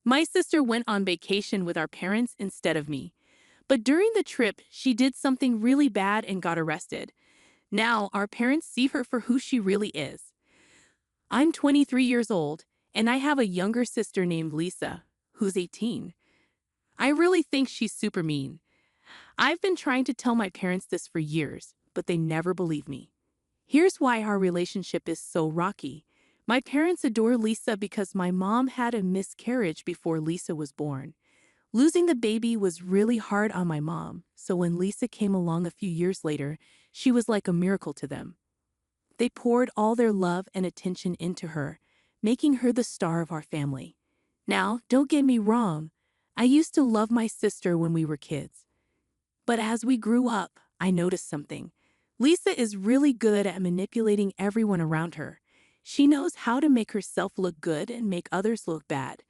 My sister went on vacation with our parents instead of me. But during the trip, she did something really bad and got arrested. Now, our parents see her for who she really is. I'm 23 years old, and I have a younger sister named Lisa, who's 18. I really think she's super mean. I've been trying to tell my parents this for years, but they never believe me. Here's why our relationship is so rocky. My parents adore Lisa because my mom had a miscarriage before Lisa was born. Losing the baby was really hard on my mom, so when Lisa came along a few years later, she was like a miracle to them. They poured all their love and attention into her, making her the star of our family. Now, don't get me wrong, I used to love my sister when we were kids. But as we grew up, I noticed something. Lisa is really good at manipulating everyone around her. She knows how to make herself look good and make others look bad.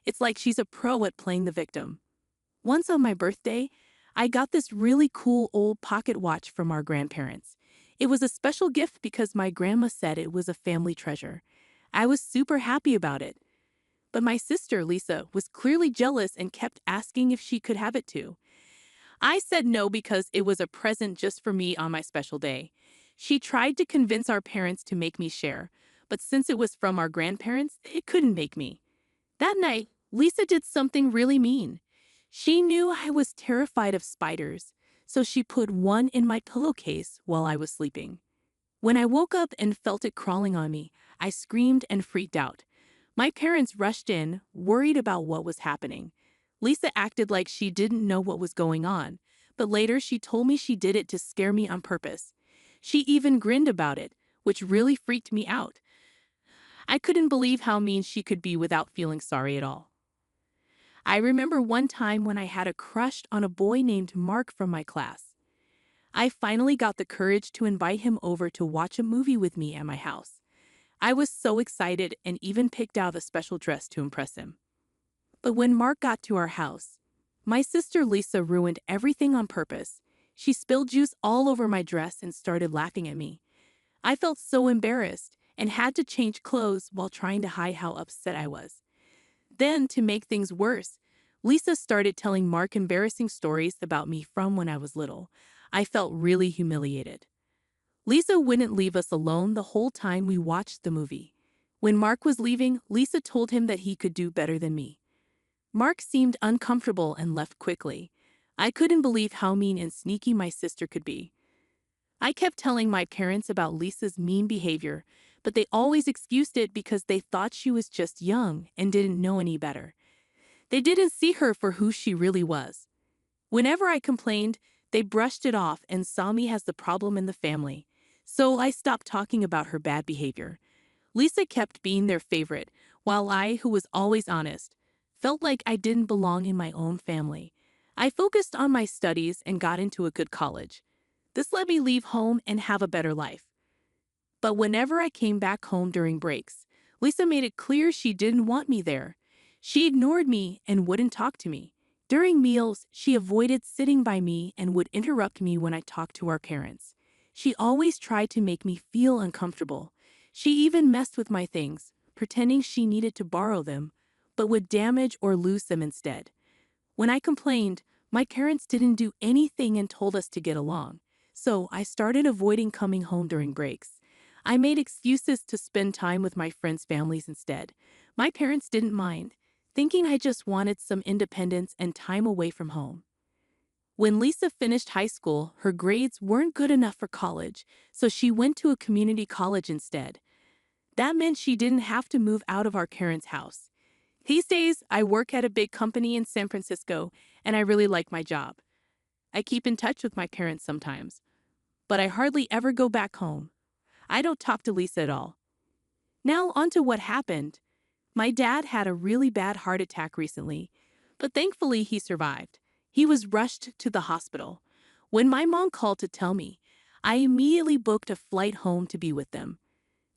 It's like she's a pro at playing the victim. Once on my birthday, I got this really cool old pocket watch from our grandparents. It was a special gift because my grandma said it was a family treasure. I was super happy about it. But my sister, Lisa, was clearly jealous and kept asking if she could have it too. I said no because it was a present just for me on my special day. She tried to convince our parents to make me share, but since it was from our grandparents, it couldn't make me. That night, Lisa did something really mean. She knew I was terrified of spiders, so she put one in my pillowcase while I was sleeping. When I woke up and felt it crawling on me, I screamed and freaked out. My parents rushed in, worried about what was happening. Lisa acted like she didn't know what was going on, but later she told me she did it to scare me on purpose. She even grinned about it, which really freaked me out. I couldn't believe how mean she could be without feeling sorry at all. I remember one time when I had a crush on a boy named Mark from my class. I finally got the courage to invite him over to watch a movie with me at my house. I was so excited and even picked out a special dress to impress him. But when Mark got to our house, my sister Lisa ruined everything on purpose. She spilled juice all over my dress and started laughing at me. I felt so embarrassed and had to change clothes while trying to hide how upset I was. Then, to make things worse, Lisa started telling Mark embarrassing stories about me from when I was little. I felt really humiliated. Lisa wouldn't leave us alone the whole time we watched the movie. When Mark was leaving, Lisa told him that he could do better than me. Mark seemed uncomfortable and left quickly. I couldn't believe how mean and sneaky my sister could be. I kept telling my parents about Lisa's mean behavior, but they always excused it because they thought she was just young and didn't know any better. They didn't see her for who she really was. Whenever I complained, they brushed it off and saw me as the problem in the family. So I stopped talking about her bad behavior. Lisa kept being their favorite, while I, who was always honest, felt like I didn't belong in my own family. I focused on my studies and got into a good college. This let me leave home and have a better life. But whenever I came back home during breaks, Lisa made it clear she didn't want me there. She ignored me and wouldn't talk to me. During meals, she avoided sitting by me and would interrupt me when I talked to our parents. She always tried to make me feel uncomfortable. She even messed with my things, pretending she needed to borrow them, but would damage or lose them instead. When I complained, my parents didn't do anything and told us to get along. So I started avoiding coming home during breaks. I made excuses to spend time with my friends' families instead. My parents didn't mind, thinking I just wanted some independence and time away from home. When Lisa finished high school, her grades weren't good enough for college, so she went to a community college instead. That meant she didn't have to move out of our parents' house. These days, I work at a big company in San Francisco, and I really like my job. I keep in touch with my parents sometimes, but I hardly ever go back home. I don't talk to Lisa at all. Now, on to what happened. My dad had a really bad heart attack recently, but thankfully he survived. He was rushed to the hospital. When my mom called to tell me, I immediately booked a flight home to be with them.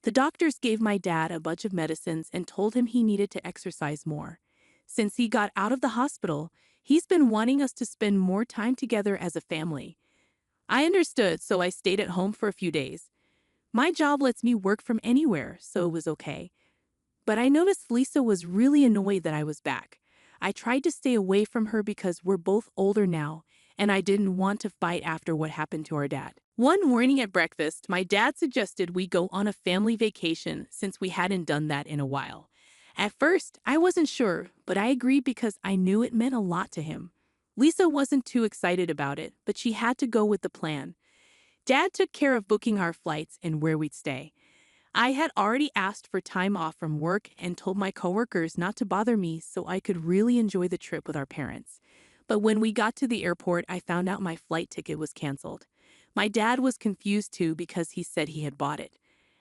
The doctors gave my dad a bunch of medicines and told him he needed to exercise more. Since he got out of the hospital, he's been wanting us to spend more time together as a family. I understood, so I stayed at home for a few days. My job lets me work from anywhere, so it was okay. but I noticed Lisa was really annoyed that I was back. I tried to stay away from her because we're both older now, and I didn't want to fight after what happened to our dad. One morning at breakfast, my dad suggested we go on a family vacation since we hadn't done that in a while. At first, I wasn't sure, but I agreed because I knew it meant a lot to him. Lisa wasn't too excited about it, but she had to go with the plan. Dad took care of booking our flights and where we'd stay. I had already asked for time off from work and told my coworkers not to bother me so I could really enjoy the trip with our parents. But when we got to the airport, I found out my flight ticket was canceled. My dad was confused too because he said he had bought it.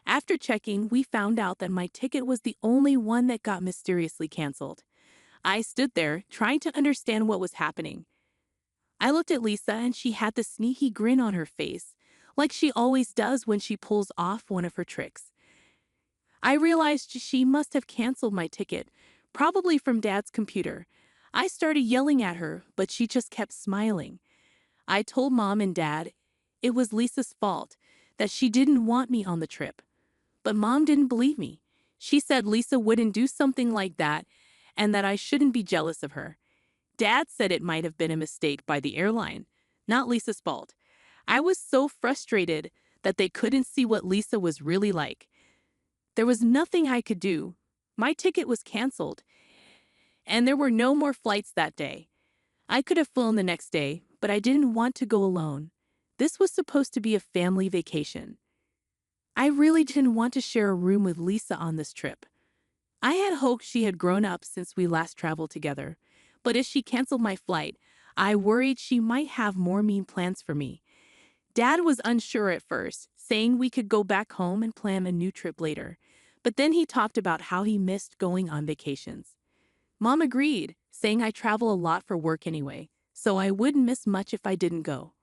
After checking, we found out that my ticket was the only one that got mysteriously canceled. I stood there, trying to understand what was happening. I looked at Lisa and she had the sneaky grin on her face, like she always does when she pulls off one of her tricks. I realized she must have canceled my ticket, probably from Dad's computer. I started yelling at her, but she just kept smiling. I told Mom and Dad it was Lisa's fault, that she didn't want me on the trip. But Mom didn't believe me. She said Lisa wouldn't do something like that and that I shouldn't be jealous of her. Dad said it might have been a mistake by the airline, not Lisa's fault. I was so frustrated that they couldn't see what Lisa was really like. There was nothing I could do. My ticket was canceled, and there were no more flights that day. I could have flown the next day, but I didn't want to go alone. This was supposed to be a family vacation. I really didn't want to share a room with Lisa on this trip. I had hoped she had grown up since we last traveled together, but as she canceled my flight, I worried she might have more mean plans for me. Dad was unsure at first, saying we could go back home and plan a new trip later, but then he talked about how he missed going on vacations. Mom agreed, saying I travel a lot for work anyway, so I wouldn't miss much if I didn't go.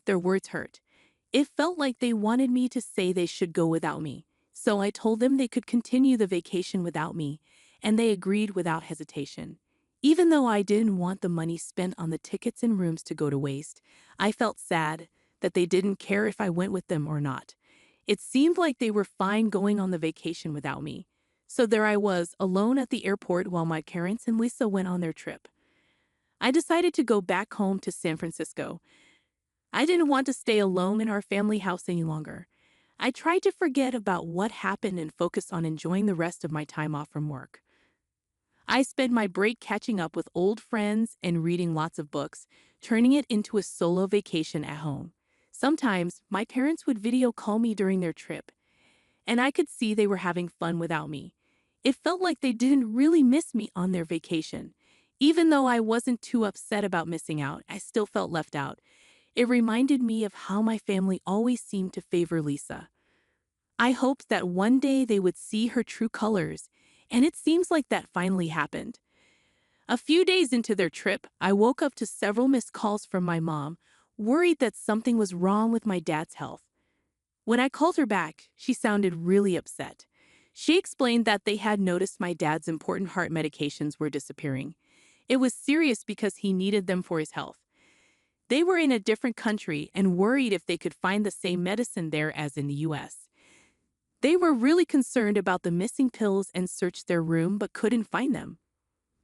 Their words hurt. It felt like they wanted me to say they should go without me, so I told them they could continue the vacation without me, and they agreed without hesitation. Even though I didn't want the money spent on the tickets and rooms to go to waste, I felt sad that they didn't care if I went with them or not. It seemed like they were fine going on the vacation without me. So there I was, alone at the airport while my parents and Lisa went on their trip. I decided to go back home to San Francisco. I didn't want to stay alone in our family house any longer. I tried to forget about what happened and focus on enjoying the rest of my time off from work. I spent my break catching up with old friends and reading lots of books, turning it into a solo vacation at home. Sometimes, my parents would video call me during their trip, and I could see they were having fun without me. It felt like they didn't really miss me on their vacation. Even though I wasn't too upset about missing out, I still felt left out. It reminded me of how my family always seemed to favor Lisa. I hoped that one day they would see her true colors, and it seems like that finally happened. A few days into their trip, I woke up to several missed calls from my mom, worried that something was wrong with my dad's health. When I called her back, she sounded really upset. She explained that they had noticed my dad's important heart medications were disappearing. It was serious because he needed them for his health. They were in a different country and worried if they could find the same medicine there as in the US. They were really concerned about the missing pills and searched their room but couldn't find them.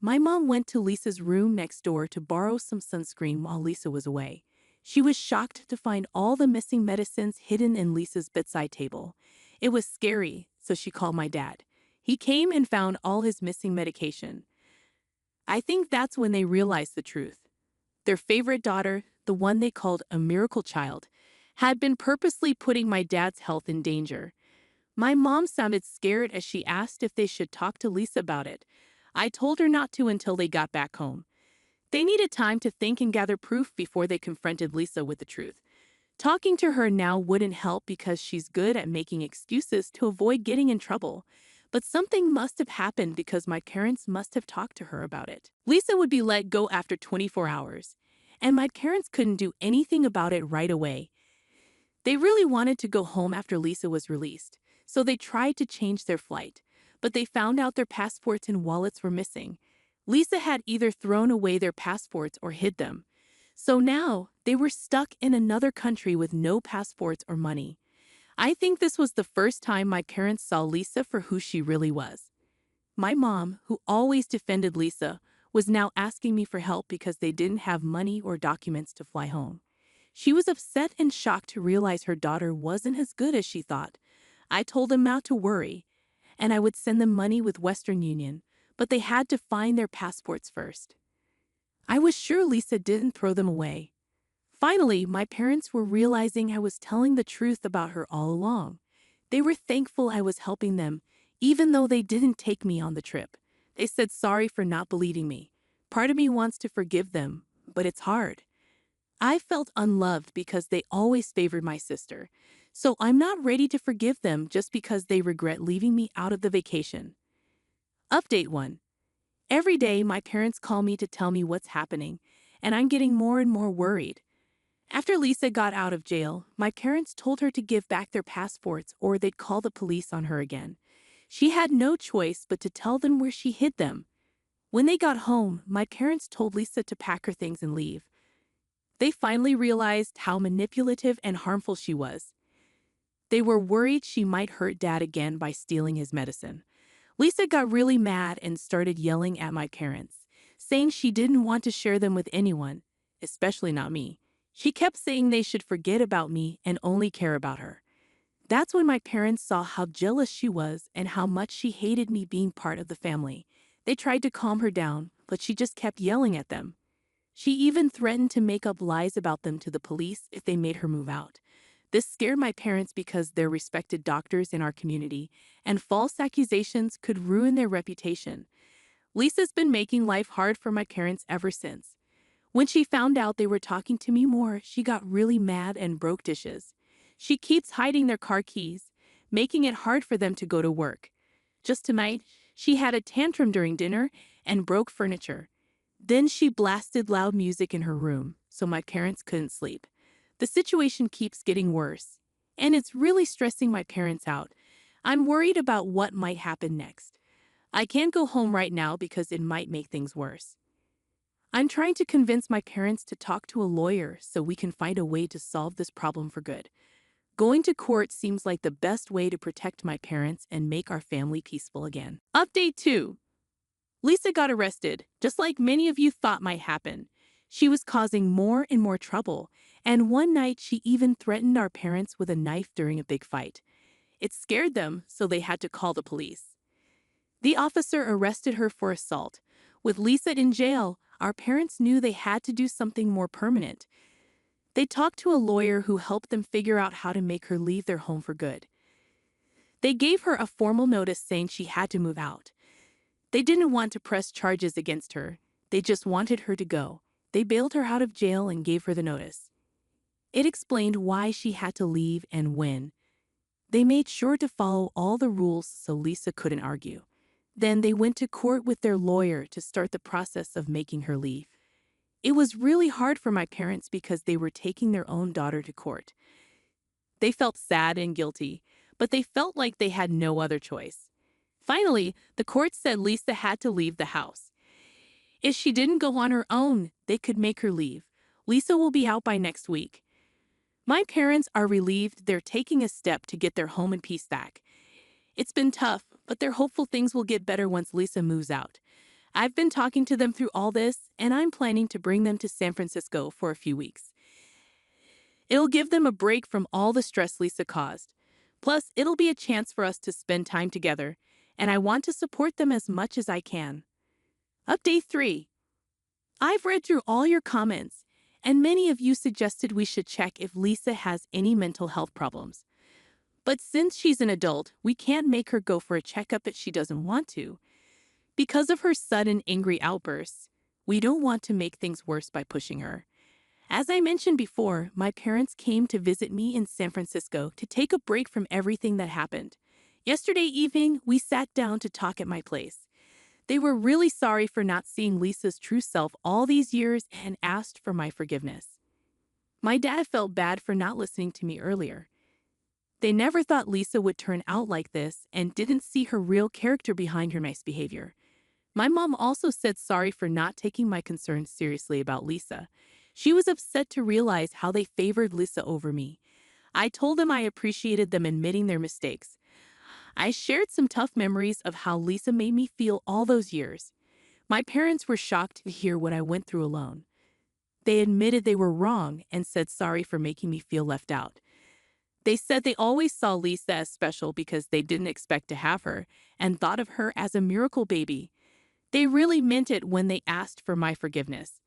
My mom went to Lisa's room next door to borrow some sunscreen while Lisa was away. She was shocked to find all the missing medicines hidden in Lisa's bedside table. It was scary, so she called my dad. He came and found all his missing medication. I think that's when they realized the truth. Their favorite daughter, the one they called a miracle child, had been purposely putting my dad's health in danger. My mom sounded scared as she asked if they should talk to Lisa about it. I told her not to until they got back home. They needed time to think and gather proof before they confronted Lisa with the truth. Talking to her now wouldn't help because she's good at making excuses to avoid getting in trouble. But something must have happened because my parents must have talked to her about it. Lisa would be let go after 24 hours, and my parents couldn't do anything about it right away. They really wanted to go home after Lisa was released, so they tried to change their flight, but they found out their passports and wallets were missing. Lisa had either thrown away their passports or hid them. So now, they were stuck in another country with no passports or money. I think this was the first time my parents saw Lisa for who she really was. My mom, who always defended Lisa, was now asking me for help because they didn't have money or documents to fly home. She was upset and shocked to realize her daughter wasn't as good as she thought. I told them not to worry, and I would send them money with Western Union, but they had to find their passports first. I was sure Lisa didn't throw them away. Finally, my parents were realizing I was telling the truth about her all along. They were thankful I was helping them, even though they didn't take me on the trip. They said sorry for not believing me. Part of me wants to forgive them, but it's hard. I felt unloved because they always favored my sister, so I'm not ready to forgive them just because they regret leaving me out of the vacation. Update 1. Every day, my parents call me to tell me what's happening, and I'm getting more and more worried. After Lisa got out of jail, my parents told her to give back their passports or they'd call the police on her again. She had no choice but to tell them where she hid them. When they got home, my parents told Lisa to pack her things and leave. They finally realized how manipulative and harmful she was. They were worried she might hurt Dad again by stealing his medicine. Lisa got really mad and started yelling at my parents, saying she didn't want to share them with anyone, especially not me. She kept saying they should forget about me and only care about her. That's when my parents saw how jealous she was and how much she hated me being part of the family. They tried to calm her down, but she just kept yelling at them. She even threatened to make up lies about them to the police if they made her move out. This scared my parents because they're respected doctors in our community, and false accusations could ruin their reputation. Lisa's been making life hard for my parents ever since. When she found out they were talking to me more, she got really mad and broke dishes. She keeps hiding their car keys, making it hard for them to go to work. Just tonight, she had a tantrum during dinner and broke furniture. Then she blasted loud music in her room, so my parents couldn't sleep. The situation keeps getting worse, and it's really stressing my parents out. I'm worried about what might happen next. I can't go home right now because it might make things worse. I'm trying to convince my parents to talk to a lawyer so we can find a way to solve this problem for good. Going to court seems like the best way to protect my parents and make our family peaceful again. Update 2. Lisa got arrested, just like many of you thought might happen. She was causing more and more trouble, and one night she even threatened our parents with a knife during a big fight. It scared them, so they had to call the police. The officer arrested her for assault. With Lisa in jail, our parents knew they had to do something more permanent. They talked to a lawyer who helped them figure out how to make her leave their home for good. They gave her a formal notice saying she had to move out. They didn't want to press charges against her. They just wanted her to go. They bailed her out of jail and gave her the notice. It explained why she had to leave and when. They made sure to follow all the rules so Lisa couldn't argue. Then they went to court with their lawyer to start the process of making her leave. It was really hard for my parents because they were taking their own daughter to court. They felt sad and guilty, but they felt like they had no other choice. Finally, the court said Lisa had to leave the house. If she didn't go on her own, they could make her leave. Lisa will be out by next week. My parents are relieved they're taking a step to get their home in peace back. It's been tough, but they're hopeful things will get better once Lisa moves out. I've been talking to them through all this, and I'm planning to bring them to San Francisco for a few weeks. It'll give them a break from all the stress Lisa caused. Plus, it'll be a chance for us to spend time together, and I want to support them as much as I can. Update 3. I've read through all your comments, and many of you suggested we should check if Lisa has any mental health problems. But since she's an adult, we can't make her go for a checkup if she doesn't want to. Because of her sudden angry outbursts, we don't want to make things worse by pushing her. As I mentioned before, my parents came to visit me in San Francisco to take a break from everything that happened. Yesterday evening, we sat down to talk at my place. They were really sorry for not seeing Lisa's true self all these years and asked for my forgiveness. My dad felt bad for not listening to me earlier. They never thought Lisa would turn out like this and didn't see her real character behind her nice behavior. My mom also said sorry for not taking my concerns seriously about Lisa. She was upset to realize how they favored Lisa over me. I told them I appreciated them admitting their mistakes. I shared some tough memories of how Lisa made me feel all those years. My parents were shocked to hear what I went through alone. They admitted they were wrong and said sorry for making me feel left out. They said they always saw Lisa as special because they didn't expect to have her and thought of her as a miracle baby. They really meant it when they asked for my forgiveness.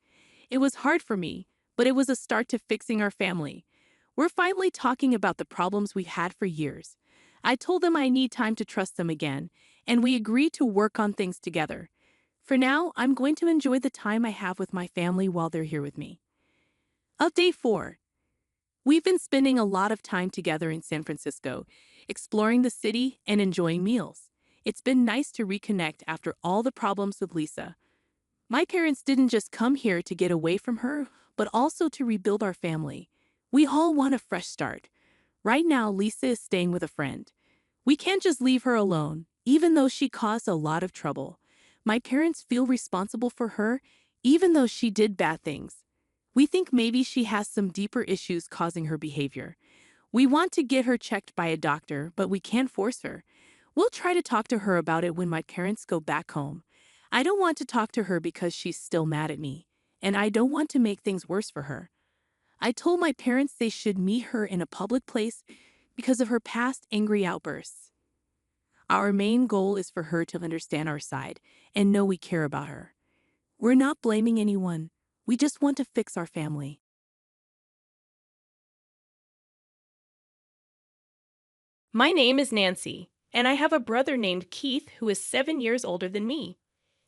It was hard for me, but it was a start to fixing our family. We're finally talking about the problems we had for years. I told them I need time to trust them again, and we agreed to work on things together. For now, I'm going to enjoy the time I have with my family while they're here with me. Update 4. We've been spending a lot of time together in San Francisco, exploring the city and enjoying meals. It's been nice to reconnect after all the problems with Lisa. My parents didn't just come here to get away from her, but also to rebuild our family. We all want a fresh start. Right now, Lisa is staying with a friend. We can't just leave her alone, even though she caused a lot of trouble. My parents feel responsible for her, even though she did bad things. We think maybe she has some deeper issues causing her behavior. We want to get her checked by a doctor, but we can't force her. We'll try to talk to her about it when my parents go back home. I don't want to talk to her because she's still mad at me, and I don't want to make things worse for her. I told my parents they should meet her in a public place because of her past angry outbursts. Our main goal is for her to understand our side and know we care about her. We're not blaming anyone. We just want to fix our family. My name is Nancy, and I have a brother named Keith who is 7 years older than me.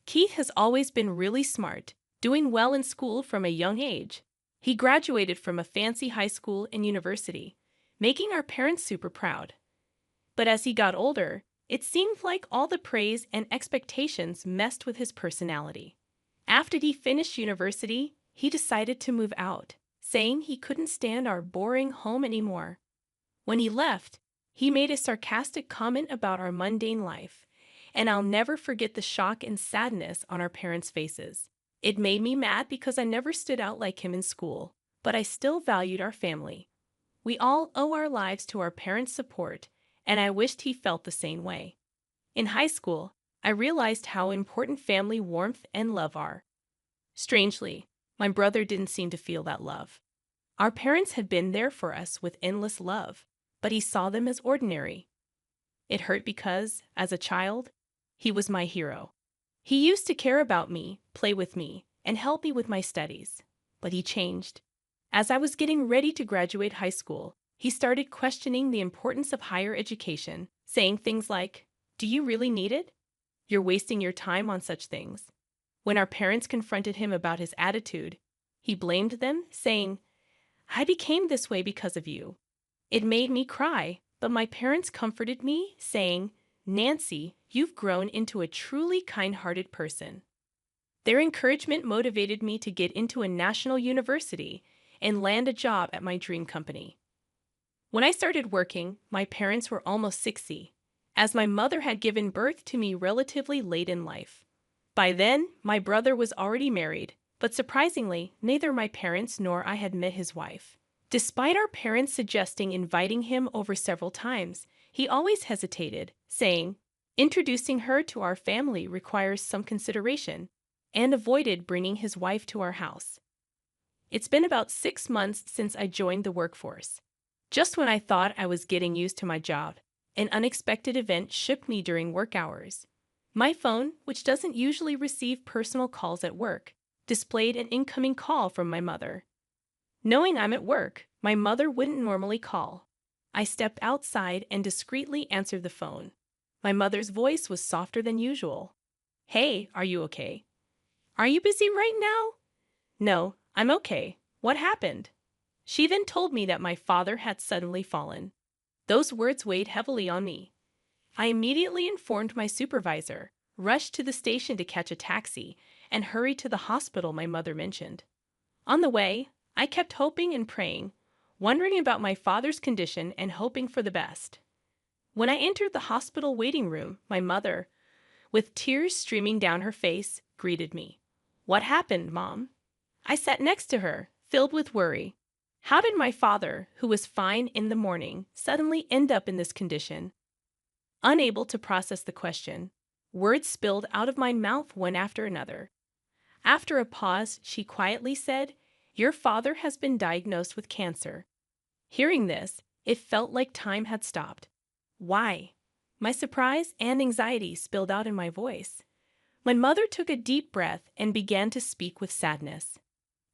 Keith has always been really smart, doing well in school from a young age. He graduated from a fancy high school and university, making our parents super proud. But as he got older, it seemed like all the praise and expectations messed with his personality. After he finished university, he decided to move out, saying he couldn't stand our boring home anymore. When he left, he made a sarcastic comment about our mundane life, and I'll never forget the shock and sadness on our parents' faces. It made me mad because I never stood out like him in school, but I still valued our family. We all owe our lives to our parents' support, and I wished he felt the same way. In high school, I realized how important family warmth and love are. Strangely, my brother didn't seem to feel that love. Our parents had been there for us with endless love, but he saw them as ordinary. It hurt because, as a child, he was my hero. He used to care about me, play with me, and help me with my studies. But he changed. As I was getting ready to graduate high school, he started questioning the importance of higher education, saying things like, "Do you really need it? You're wasting your time on such things." When our parents confronted him about his attitude, he blamed them, saying, "I became this way because of you." It made me cry, but my parents comforted me, saying, "Nancy, you've grown into a truly kind-hearted person." Their encouragement motivated me to get into a national university and land a job at my dream company. When I started working, my parents were almost 60, as my mother had given birth to me relatively late in life. By then, my brother was already married, but surprisingly, neither my parents nor I had met his wife. Despite our parents suggesting inviting him over several times, he always hesitated, saying, "Introducing her to our family requires some consideration," and avoided bringing his wife to our house. It's been about 6 months since I joined the workforce. Just when I thought I was getting used to my job, an unexpected event shook me during work hours. My phone, which doesn't usually receive personal calls at work, displayed an incoming call from my mother. Knowing I'm at work, my mother wouldn't normally call. I stepped outside and discreetly answered the phone. My mother's voice was softer than usual. "Hey, are you okay? Are you busy right now?" "No, I'm okay. What happened?" She then told me that my father had suddenly fallen. Those words weighed heavily on me. I immediately informed my supervisor, rushed to the station to catch a taxi, and hurried to the hospital my mother mentioned. On the way, I kept hoping and praying, wondering about my father's condition and hoping for the best. When I entered the hospital waiting room, my mother, with tears streaming down her face, greeted me. "What happened, Mom?" I sat next to her, filled with worry. How did my father, who was fine in the morning, suddenly end up in this condition? Unable to process the question, words spilled out of my mouth one after another. After a pause, she quietly said, "Your father has been diagnosed with cancer." Hearing this, it felt like time had stopped. Why? My surprise and anxiety spilled out in my voice. My mother took a deep breath and began to speak with sadness.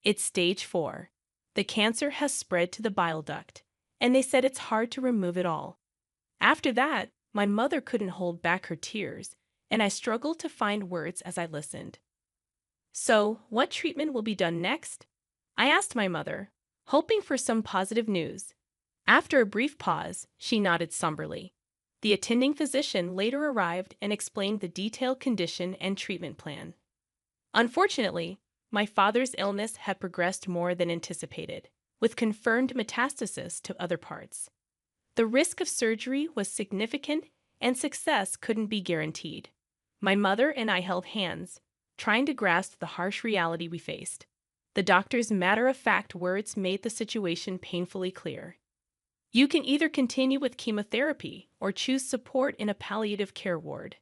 "It's stage 4. The cancer has spread to the bile duct, and they said it's hard to remove it all." After that, my mother couldn't hold back her tears, and I struggled to find words as I listened. "So, what treatment will be done next?" I asked my mother, hoping for some positive news. After a brief pause, she nodded somberly. The attending physician later arrived and explained the detailed condition and treatment plan. Unfortunately, my father's illness had progressed more than anticipated, with confirmed metastasis to other parts. The risk of surgery was significant and success couldn't be guaranteed. My mother and I held hands, trying to grasp the harsh reality we faced. The doctor's matter-of-fact words made the situation painfully clear. "You can either continue with chemotherapy or choose support in a palliative care ward.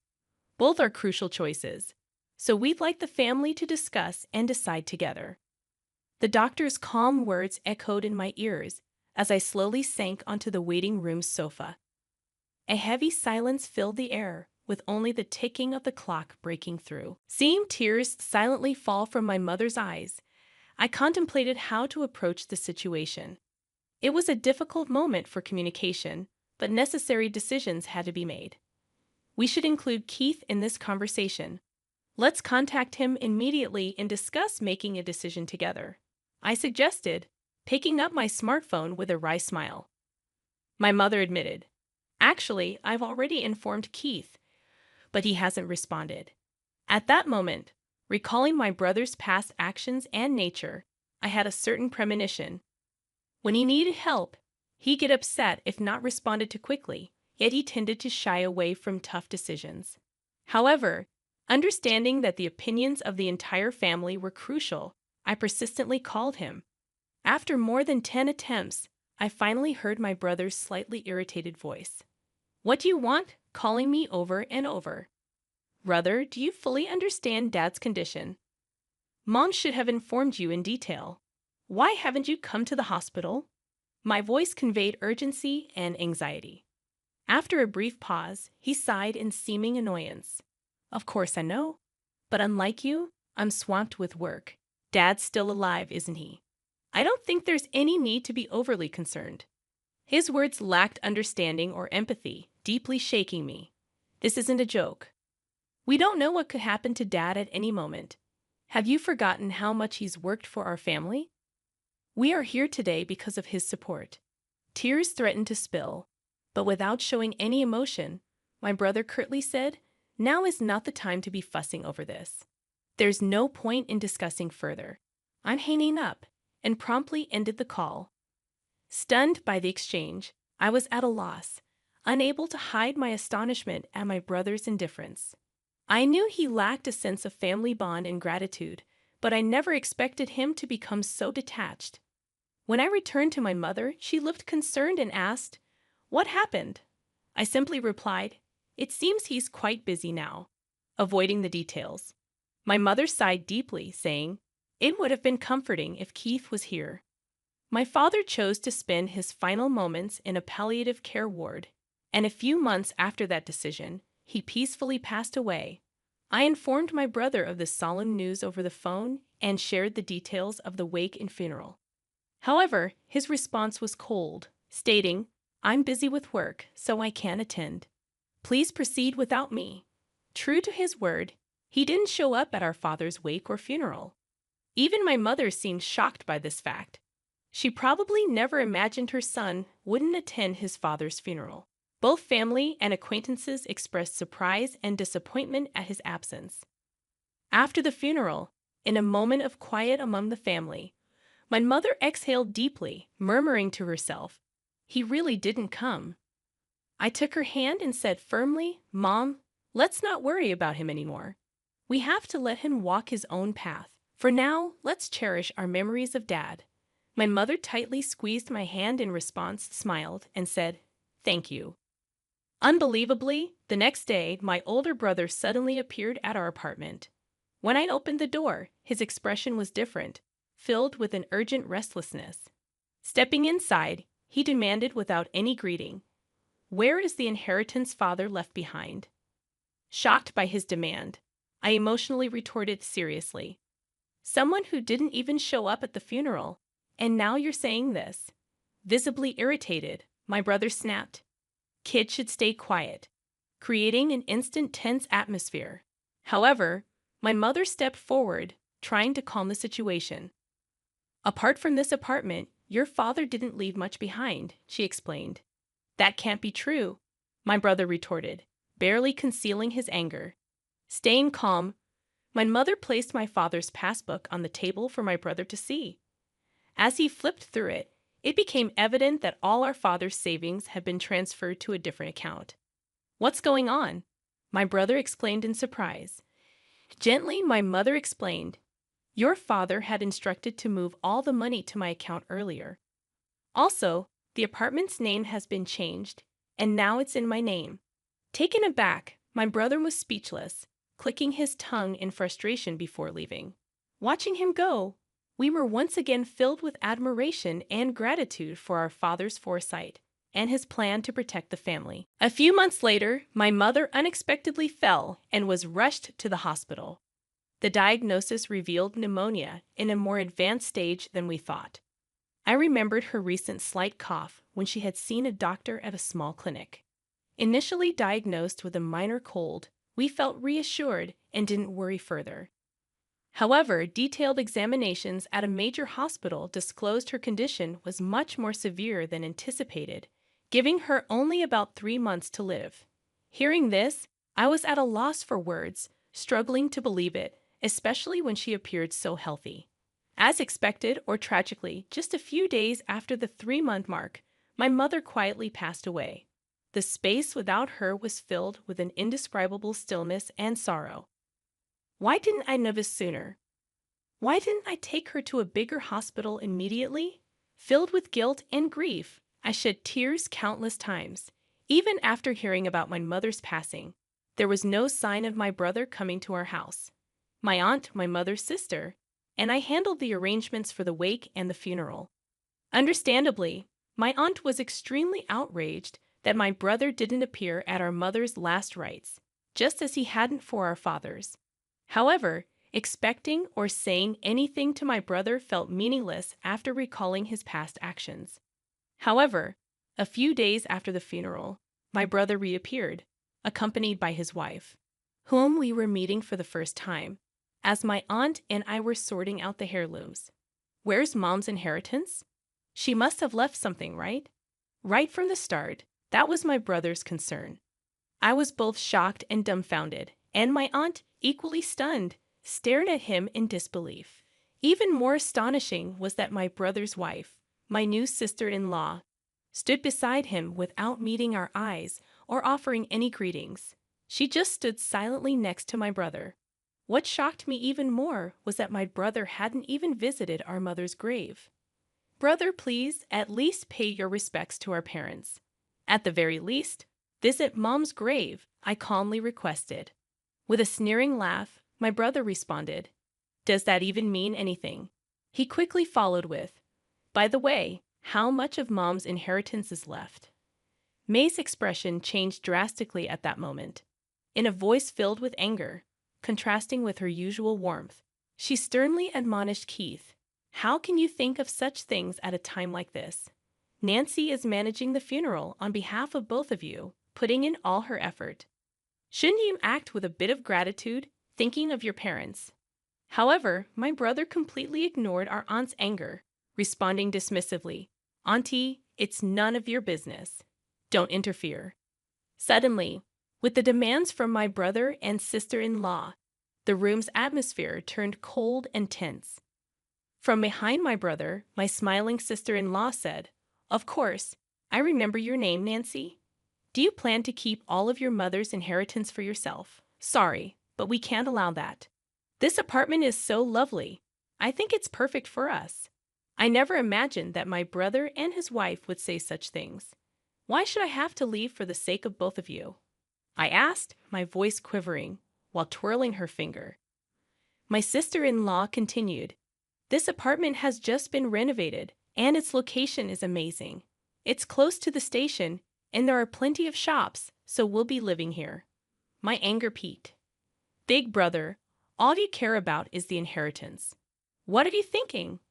Both are crucial choices, so we'd like the family to discuss and decide together." The doctor's calm words echoed in my ears as I slowly sank onto the waiting room's sofa. A heavy silence filled the air, with only the ticking of the clock breaking through. Seeing tears silently fall from my mother's eyes, I contemplated how to approach the situation. It was a difficult moment for communication, but necessary decisions had to be made. "We should include Keith in this conversation. Let's contact him immediately and discuss making a decision together," I suggested, picking up my smartphone with a wry smile. My mother admitted, "Actually, I've already informed Keith, but he hasn't responded." At that moment, recalling my brother's past actions and nature, I had a certain premonition. When he needed help, he'd get upset if not responded to quickly, yet he tended to shy away from tough decisions. However, understanding that the opinions of the entire family were crucial, I persistently called him. After more than 10 attempts, I finally heard my brother's slightly irritated voice. "What do you want, calling me over and over? Brother, do you fully understand Dad's condition? Mom should have informed you in detail. Why haven't you come to the hospital?" My voice conveyed urgency and anxiety. After a brief pause, he sighed in seeming annoyance. "Of course I know, but unlike you, I'm swamped with work. Dad's still alive, isn't he? I don't think there's any need to be overly concerned." His words lacked understanding or empathy, deeply shaking me. "This isn't a joke. We don't know what could happen to Dad at any moment. Have you forgotten how much he's worked for our family? We are here today because of his support." Tears threatened to spill, but without showing any emotion, my brother curtly said, "Now is not the time to be fussing over this. There's no point in discussing further. I'm hanging up," and promptly ended the call. Stunned by the exchange, I was at a loss, unable to hide my astonishment at my brother's indifference. I knew he lacked a sense of family bond and gratitude, but I never expected him to become so detached. When I returned to my mother, she looked concerned and asked, "What happened?" I simply replied, "It seems he's quite busy now," avoiding the details. My mother sighed deeply, saying, "It would have been comforting if Keith was here." My father chose to spend his final moments in a palliative care ward, and a few months after that decision, he peacefully passed away. I informed my brother of the solemn news over the phone and shared the details of the wake and funeral. However, his response was cold, stating, "I'm busy with work, so I can't attend. Please proceed without me." True to his word, he didn't show up at our father's wake or funeral. Even my mother seemed shocked by this fact. She probably never imagined her son wouldn't attend his father's funeral. Both family and acquaintances expressed surprise and disappointment at his absence. After the funeral, in a moment of quiet among the family, my mother exhaled deeply, murmuring to herself, "He really didn't come." I took her hand and said firmly, "Mom, let's not worry about him anymore. We have to let him walk his own path. For now, let's cherish our memories of Dad." My mother tightly squeezed my hand in response, smiled, and said, "Thank you." Unbelievably, the next day, my older brother suddenly appeared at our apartment. When I opened the door, his expression was different, filled with an urgent restlessness. Stepping inside, he demanded without any greeting, "Where is the inheritance father left behind?" Shocked by his demand, I emotionally retorted seriously, "Someone who didn't even show up at the funeral, and now you're saying this." Visibly irritated, my brother snapped, "Kids should stay quiet," creating an instant tense atmosphere. However, my mother stepped forward, trying to calm the situation. "Apart from this apartment, your father didn't leave much behind," she explained. "That can't be true," my brother retorted, barely concealing his anger. Staying calm, my mother placed my father's passbook on the table for my brother to see. As he flipped through it, it became evident that all our father's savings had been transferred to a different account. "What's going on?" my brother exclaimed in surprise. Gently, my mother explained, "Your father had instructed to move all the money to my account earlier. Also, the apartment's name has been changed, and now it's in my name." Taken aback, my brother was speechless, clicking his tongue in frustration before leaving. Watching him go, we were once again filled with admiration and gratitude for our father's foresight and his plan to protect the family. A few months later, my mother unexpectedly fell and was rushed to the hospital. The diagnosis revealed pneumonia in a more advanced stage than we thought. I remembered her recent slight cough when she had seen a doctor at a small clinic. Initially diagnosed with a minor cold, we felt reassured and didn't worry further. However, detailed examinations at a major hospital disclosed her condition was much more severe than anticipated, giving her only about 3 months to live. Hearing this, I was at a loss for words, struggling to believe it, especially when she appeared so healthy. As expected, or tragically, just a few days after the 3-month mark, my mother quietly passed away. The space without her was filled with an indescribable stillness and sorrow. Why didn't I know this sooner? Why didn't I take her to a bigger hospital immediately? Filled with guilt and grief, I shed tears countless times. Even after hearing about my mother's passing, there was no sign of my brother coming to our house. My aunt, my mother's sister, and I handled the arrangements for the wake and the funeral. Understandably, my aunt was extremely outraged that my brother didn't appear at our mother's last rites, just as he hadn't for our father's. However, expecting or saying anything to my brother felt meaningless after recalling his past actions. However, a few days after the funeral, my brother reappeared, accompanied by his wife, whom we were meeting for the first time, as my aunt and I were sorting out the heirlooms. "Where's Mom's inheritance? She must have left something, right?" Right from the start, that was my brother's concern. I was both shocked and dumbfounded, and my aunt, equally stunned, stared at him in disbelief. Even more astonishing was that my brother's wife, my new sister-in-law, stood beside him without meeting our eyes or offering any greetings. She just stood silently next to my brother. What shocked me even more was that my brother hadn't even visited our mother's grave. "Brother, please, at least pay your respects to our parents. At the very least, visit Mom's grave," I calmly requested. With a sneering laugh, my brother responded, "Does that even mean anything?" He quickly followed with, "By the way, how much of Mom's inheritance is left?" May's expression changed drastically at that moment. In a voice filled with anger, contrasting with her usual warmth, she sternly admonished Keith, "How can you think of such things at a time like this? Nancy is managing the funeral on behalf of both of you, putting in all her effort. Shouldn't you act with a bit of gratitude, thinking of your parents?" However, my brother completely ignored our aunt's anger, responding dismissively, "Auntie, it's none of your business. Don't interfere." Suddenly, with the demands from my brother and sister-in-law, the room's atmosphere turned cold and tense. From behind my brother, my smiling sister-in-law said, "Of course, I remember your name, Nancy. Do you plan to keep all of your mother's inheritance for yourself? Sorry, but we can't allow that. This apartment is so lovely. I think it's perfect for us." I never imagined that my brother and his wife would say such things. Why should I have to leave for the sake of both of you? I asked, my voice quivering, while twirling her finger. My sister-in-law continued, "This apartment has just been renovated, and its location is amazing. It's close to the station, and there are plenty of shops, so we'll be living here." My anger peaked. "Big brother, all you care about is the inheritance. What are you thinking?"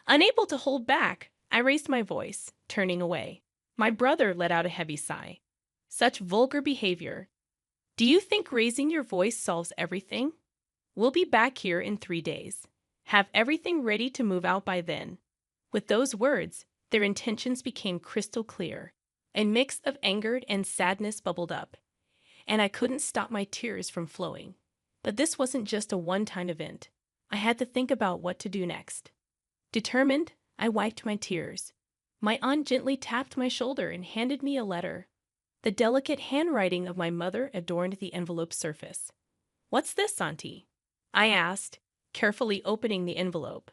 Unable to hold back, I raised my voice, turning away. My brother let out a heavy sigh. "Such vulgar behavior. Do you think raising your voice solves everything? We'll be back here in 3 days. Have everything ready to move out by then." With those words, their intentions became crystal clear. A mix of anger and sadness bubbled up, and I couldn't stop my tears from flowing. But this wasn't just a one-time event. I had to think about what to do next. Determined, I wiped my tears. My aunt gently tapped my shoulder and handed me a letter. The delicate handwriting of my mother adorned the envelope's surface. "What's this, Auntie?" I asked, carefully opening the envelope.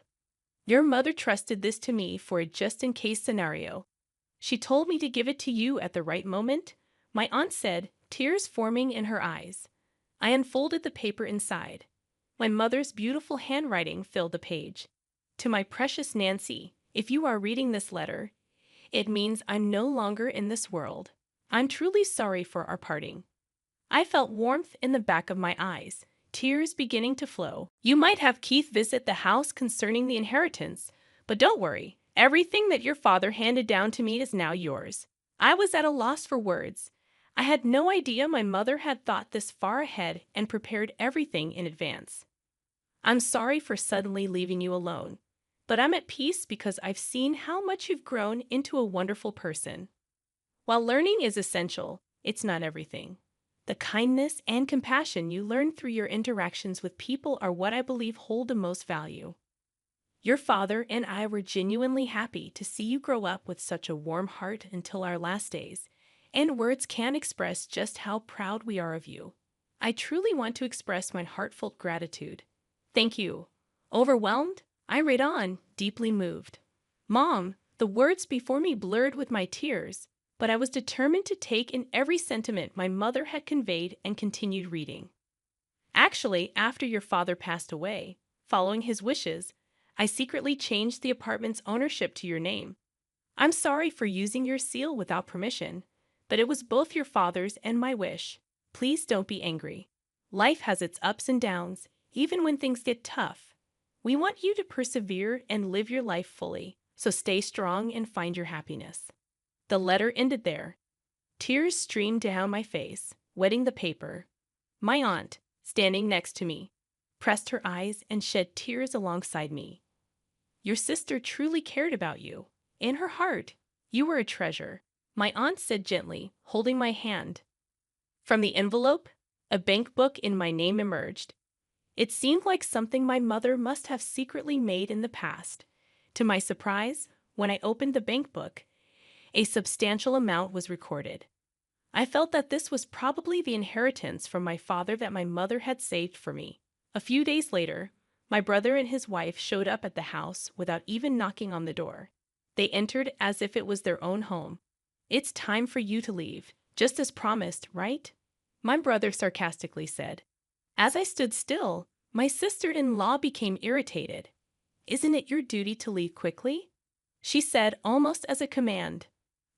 "Your mother trusted this to me for a just-in-case scenario. She told me to give it to you at the right moment," my aunt said, tears forming in her eyes. I unfolded the paper inside. My mother's beautiful handwriting filled the page. "To my precious Nancy, if you are reading this letter, it means I'm no longer in this world. I'm truly sorry for our parting." I felt warmth in the back of my eyes, tears beginning to flow. "You might have Keith visit the house concerning the inheritance, but don't worry. Everything that your father handed down to me is now yours." I was at a loss for words. I had no idea my mother had thought this far ahead and prepared everything in advance. "I'm sorry for suddenly leaving you alone, but I'm at peace because I've seen how much you've grown into a wonderful person. While learning is essential, it's not everything. The kindness and compassion you learn through your interactions with people are what I believe hold the most value. Your father and I were genuinely happy to see you grow up with such a warm heart until our last days, and words can't express just how proud we are of you. I truly want to express my heartfelt gratitude. Thank you." Overwhelmed, I read on, deeply moved. "Mom," the words before me blurred with my tears, but I was determined to take in every sentiment my mother had conveyed and continued reading. "Actually, after your father passed away, following his wishes, I secretly changed the apartment's ownership to your name. I'm sorry for using your seal without permission, but it was both your father's and my wish. Please don't be angry. Life has its ups and downs, even when things get tough. We want you to persevere and live your life fully, so stay strong and find your happiness." The letter ended there. Tears streamed down my face, wetting the paper. My aunt, standing next to me, pressed her eyes and shed tears alongside me. "Your sister truly cared about you. In her heart, you were a treasure," my aunt said gently, holding my hand. From the envelope, a bank book in my name emerged. It seemed like something my mother must have secretly made in the past. To my surprise, when I opened the bank book, a substantial amount was recorded. I felt that this was probably the inheritance from my father that my mother had saved for me. A few days later, my brother and his wife showed up at the house without even knocking on the door. They entered as if it was their own home. "It's time for you to leave, just as promised, right?" my brother sarcastically said. As I stood still, my sister-in-law became irritated. "Isn't it your duty to leave quickly?" she said almost as a command.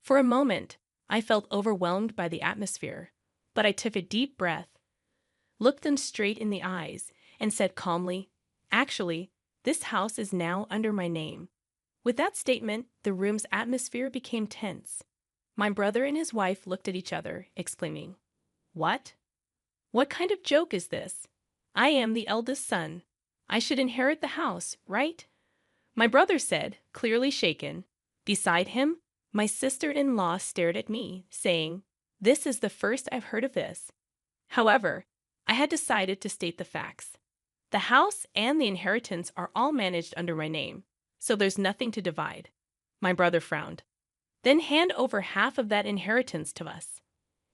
For a moment, I felt overwhelmed by the atmosphere, but I took a deep breath, looked them straight in the eyes, and said calmly, "Actually, this house is now under my name." With that statement, the room's atmosphere became tense. My brother and his wife looked at each other, exclaiming, "What? What kind of joke is this? I am the eldest son. I should inherit the house, right?" My brother said, clearly shaken. Beside him, my sister-in-law stared at me, saying, "This is the first I've heard of this." However, I had decided to state the facts. The house and the inheritance are all managed under my name, so there's nothing to divide. My brother frowned. "Then hand over half of that inheritance to us."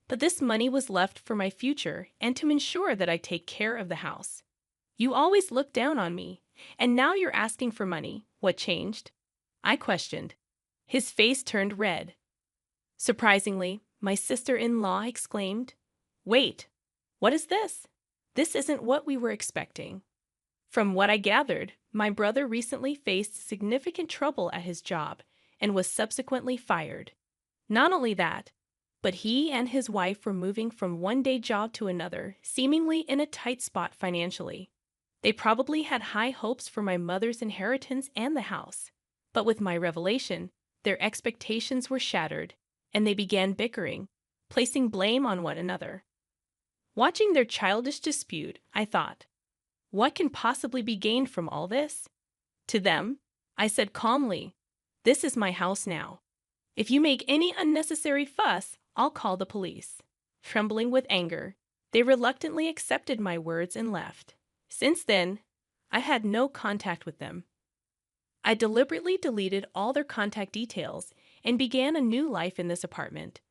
"But this money was left for my future and to ensure that I take care of the house. You always looked down on me, and now you're asking for money. What changed?" I questioned. His face turned red. Surprisingly, my sister-in-law exclaimed, "Wait, what is this? This isn't what we were expecting." From what I gathered, my brother recently faced significant trouble at his job and was subsequently fired. Not only that, but he and his wife were moving from one day job to another, seemingly in a tight spot financially. They probably had high hopes for my mother's inheritance and the house. But with my revelation, their expectations were shattered, and they began bickering, placing blame on one another. Watching their childish dispute, I thought, what can possibly be gained from all this? To them, I said calmly, "This is my house now. If you make any unnecessary fuss, I'll call the police." Trembling with anger, they reluctantly accepted my words and left. Since then, I had no contact with them. I deliberately deleted all their contact details and began a new life in this apartment.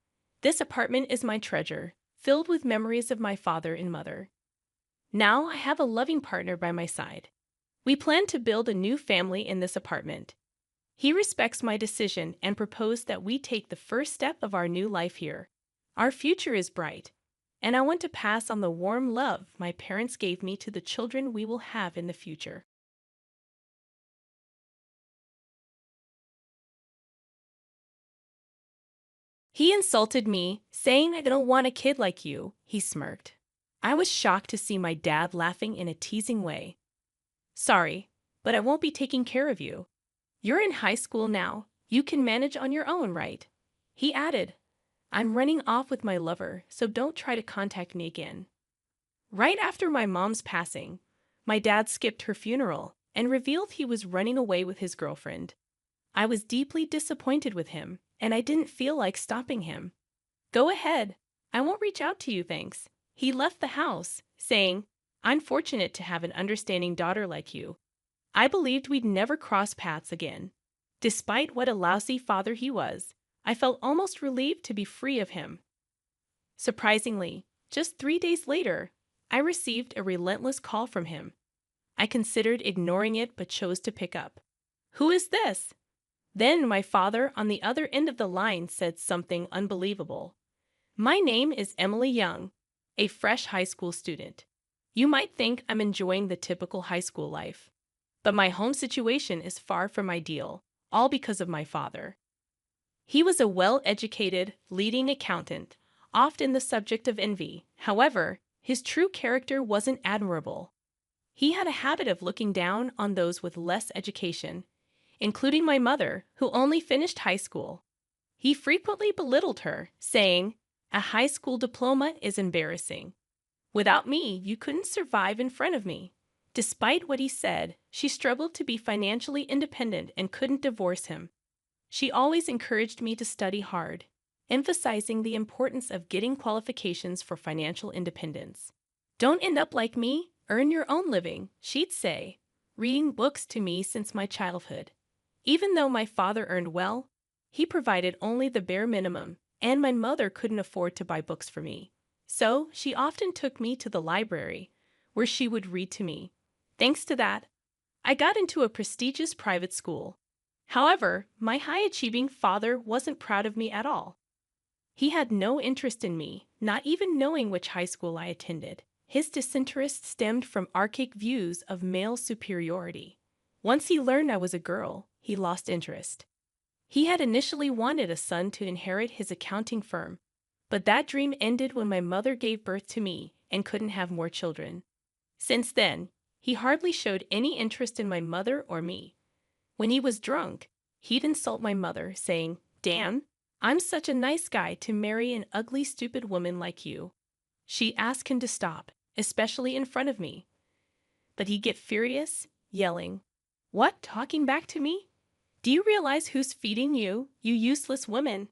This apartment is my treasure, filled with memories of my father and mother. Now I have a loving partner by my side. We plan to build a new family in this apartment. He respects my decision and proposed that we take the first step of our new life here. Our future is bright, and I want to pass on the warm love my parents gave me to the children we will have in the future. He insulted me, saying I don't want a kid like you, he smirked. I was shocked to see my dad laughing in a teasing way. "Sorry, but I won't be taking care of you. You're in high school now. You can manage on your own, right?" He added, "I'm running off with my lover, so don't try to contact me again." Right after my mom's passing, my dad skipped her funeral and revealed he was running away with his girlfriend. I was deeply disappointed with him, and I didn't feel like stopping him. "Go ahead. I won't reach out to you, thanks." He left the house, saying, "I'm fortunate to have an understanding daughter like you." I believed we'd never cross paths again. Despite what a lousy father he was, I felt almost relieved to be free of him. Surprisingly, just 3 days later, I received a relentless call from him. I considered ignoring it but chose to pick up. "Who is this?" Then my father on the other end of the line said something unbelievable. "My name is Emily Young, a fresh high school student. You might think I'm enjoying the typical high school life, but my home situation is far from ideal, all because of my father." He was a well-educated, leading accountant, often the subject of envy. However, his true character wasn't admirable. He had a habit of looking down on those with less education, including my mother, who only finished high school. He frequently belittled her, saying, "A high school diploma is embarrassing. Without me, you couldn't survive in front of me." Despite what he said, she struggled to be financially independent and couldn't divorce him. She always encouraged me to study hard, emphasizing the importance of getting qualifications for financial independence. "Don't end up like me, earn your own living," she'd say, reading books to me since my childhood. Even though my father earned well, he provided only the bare minimum, and my mother couldn't afford to buy books for me. So she often took me to the library, where she would read to me. Thanks to that, I got into a prestigious private school. However, my high-achieving father wasn't proud of me at all. He had no interest in me, not even knowing which high school I attended. His disinterest stemmed from archaic views of male superiority. Once he learned I was a girl, he lost interest. He had initially wanted a son to inherit his accounting firm, but that dream ended when my mother gave birth to me and couldn't have more children. Since then, he hardly showed any interest in my mother or me. When he was drunk, he'd insult my mother, saying, "Dan, I'm such a nice guy to marry an ugly, stupid woman like you." She asked him to stop, especially in front of me. But he'd get furious, yelling, "What, talking back to me? Do you realize who's feeding you, you useless woman?"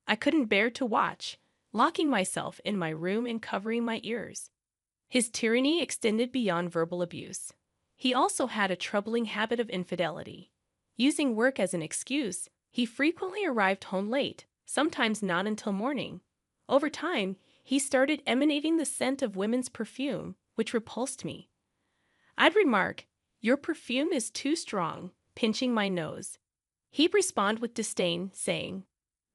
I couldn't bear to watch, locking myself in my room and covering my ears. His tyranny extended beyond verbal abuse. He also had a troubling habit of infidelity. Using work as an excuse, he frequently arrived home late, sometimes not until morning. Over time, he started emanating the scent of women's perfume, which repulsed me. I'd remark, "Your perfume is too strong," pinching my nose. He'd respond with disdain, saying,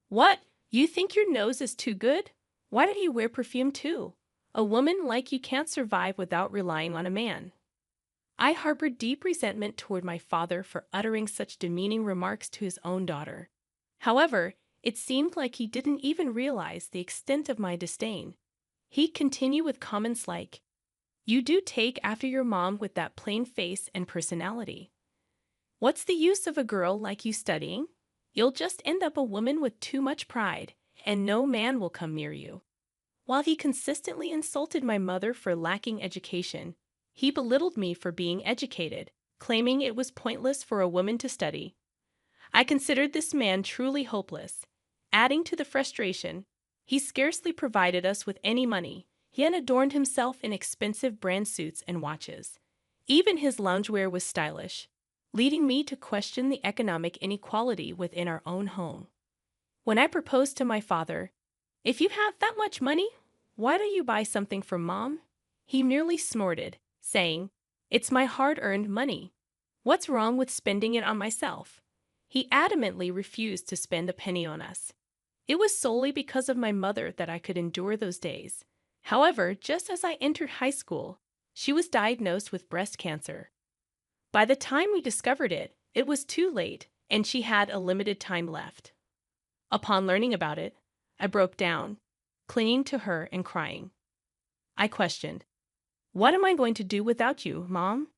"What? You think your nose is too good? Why did you wear perfume too? A woman like you can't survive without relying on a man. I harbored deep resentment toward my father for uttering such demeaning remarks to his own daughter. However, it seemed like he didn't even realize the extent of my disdain. He'd continue with comments like, "You do take after your mom with that plain face and personality. What's the use of a girl like you studying? You'll just end up a woman with too much pride, and no man will come near you." While he consistently insulted my mother for lacking education, he belittled me for being educated, claiming it was pointless for a woman to study. I considered this man truly hopeless. Adding to the frustration, he scarcely provided us with any money, yet adorned himself in expensive brand suits and watches. Even his loungewear was stylish, leading me to question the economic inequality within our own home. When I proposed to my father, "If you have that much money, why don't you buy something for Mom?" he merely snorted, saying, "It's my hard-earned money. What's wrong with spending it on myself?" He adamantly refused to spend a penny on us. It was solely because of my mother that I could endure those days. However, just as I entered high school, she was diagnosed with breast cancer. By the time we discovered it, it was too late, and she had a limited time left. Upon learning about it, I broke down, clinging to her and crying. I questioned, "What am I going to do without you, Mom?"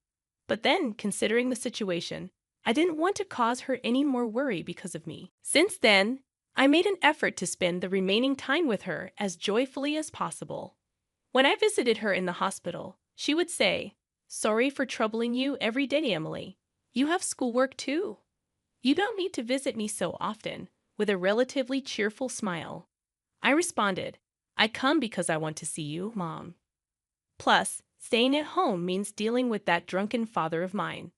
But then, considering the situation, I didn't want to cause her any more worry because of me. Since then, I made an effort to spend the remaining time with her as joyfully as possible. When I visited her in the hospital, she would say, "Sorry for troubling you every day, Emily. You have schoolwork too. You don't need to visit me so often," with a relatively cheerful smile. I responded, "I come because I want to see you, Mom. Plus, staying at home means dealing with that drunken father of mine.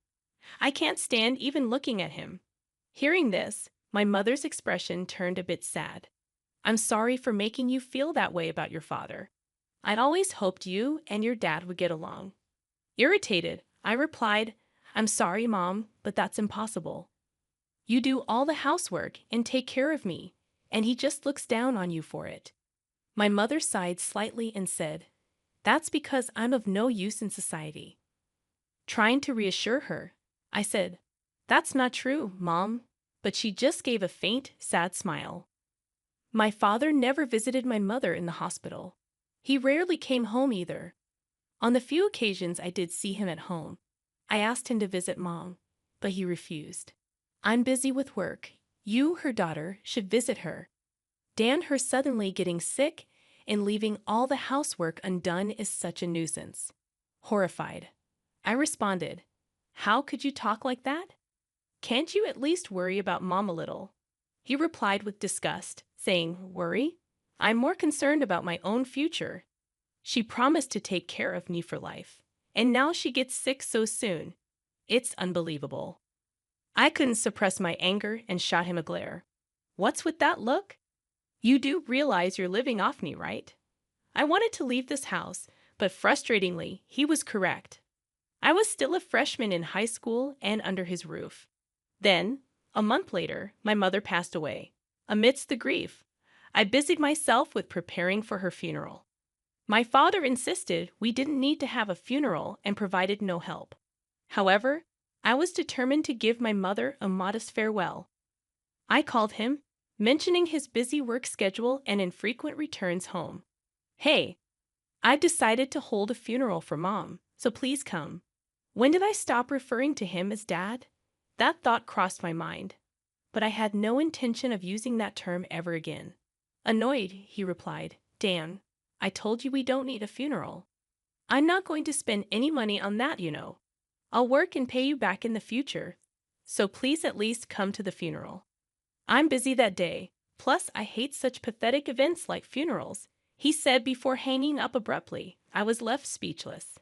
I can't stand even looking at him." Hearing this, my mother's expression turned a bit sad. "I'm sorry for making you feel that way about your father. I'd always hoped you and your dad would get along." Irritated, I replied, "I'm sorry, Mom, but that's impossible. You do all the housework and take care of me, and he just looks down on you for it." My mother sighed slightly and said, "That's because I'm of no use in society." Trying to reassure her, I said, "That's not true, Mom," but she just gave a faint, sad smile. My father never visited my mother in the hospital. He rarely came home either. On the few occasions I did see him at home, I asked him to visit Mom, but he refused. "I'm busy with work. You, her daughter, should visit her. Dan, her suddenly getting sick and leaving all the housework undone is such a nuisance." Horrified, I responded, "How could you talk like that? Can't you at least worry about Mom a little?" He replied with disgust, saying, "Worry? I'm more concerned about my own future. She promised to take care of me for life, and now she gets sick so soon. It's unbelievable." I couldn't suppress my anger and shot him a glare. "What's with that look? You do realize you're living off me, right?" I wanted to leave this house, but frustratingly, he was correct. I was still a freshman in high school and under his roof. Then, a month later, my mother passed away. Amidst the grief, I busied myself with preparing for her funeral. My father insisted we didn't need to have a funeral and provided no help. However, I was determined to give my mother a modest farewell. I called him, mentioning his busy work schedule and infrequent returns home. "Hey, I've decided to hold a funeral for Mom, so please come." When did I stop referring to him as Dad? That thought crossed my mind, but I had no intention of using that term ever again. Annoyed, he replied, "Dan, I told you we don't need a funeral. I'm not going to spend any money on that, you know. I'll work and pay you back in the future, so please at least come to the funeral. I'm busy that day, plus I hate such pathetic events like funerals," he said before hanging up abruptly. I was left speechless.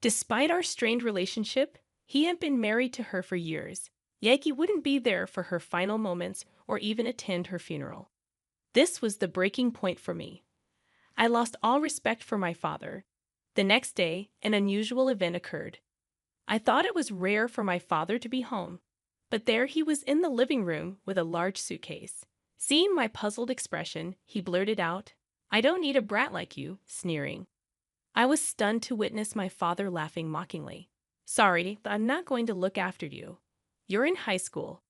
Despite our strained relationship, he had been married to her for years, yet he wouldn't be there for her final moments or even attend her funeral. This was the breaking point for me. I lost all respect for my father. The next day, an unusual event occurred. I thought it was rare for my father to be home, but there he was in the living room with a large suitcase. Seeing my puzzled expression, he blurted out, "I don't need a brat like you," sneering. I was stunned to witness my father laughing mockingly. "Sorry, but I'm not going to look after you. You're in high school.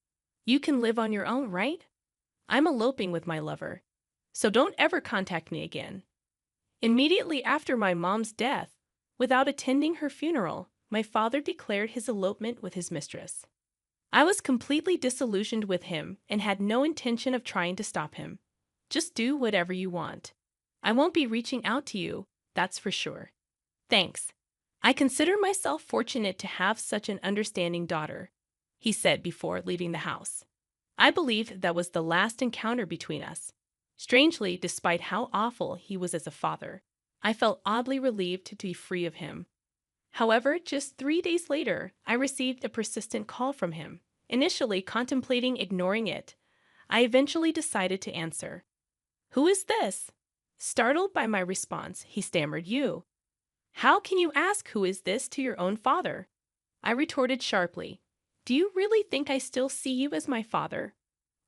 You can live on your own, right? I'm eloping with my lover, so don't ever contact me again." Immediately after my mom's death, without attending her funeral, my father declared his elopement with his mistress. I was completely disillusioned with him and had no intention of trying to stop him. "Just do whatever you want. I won't be reaching out to you, that's for sure. Thanks. I consider myself fortunate to have such an understanding daughter," he said before leaving the house. I believe that was the last encounter between us. Strangely, despite how awful he was as a father, I felt oddly relieved to be free of him. However, just 3 days later, I received a persistent call from him. Initially contemplating ignoring it, I eventually decided to answer. "Who is this?" Startled by my response, he stammered, "You. How can you ask who is this to your own father?" I retorted sharply, "Do you really think I still see you as my father?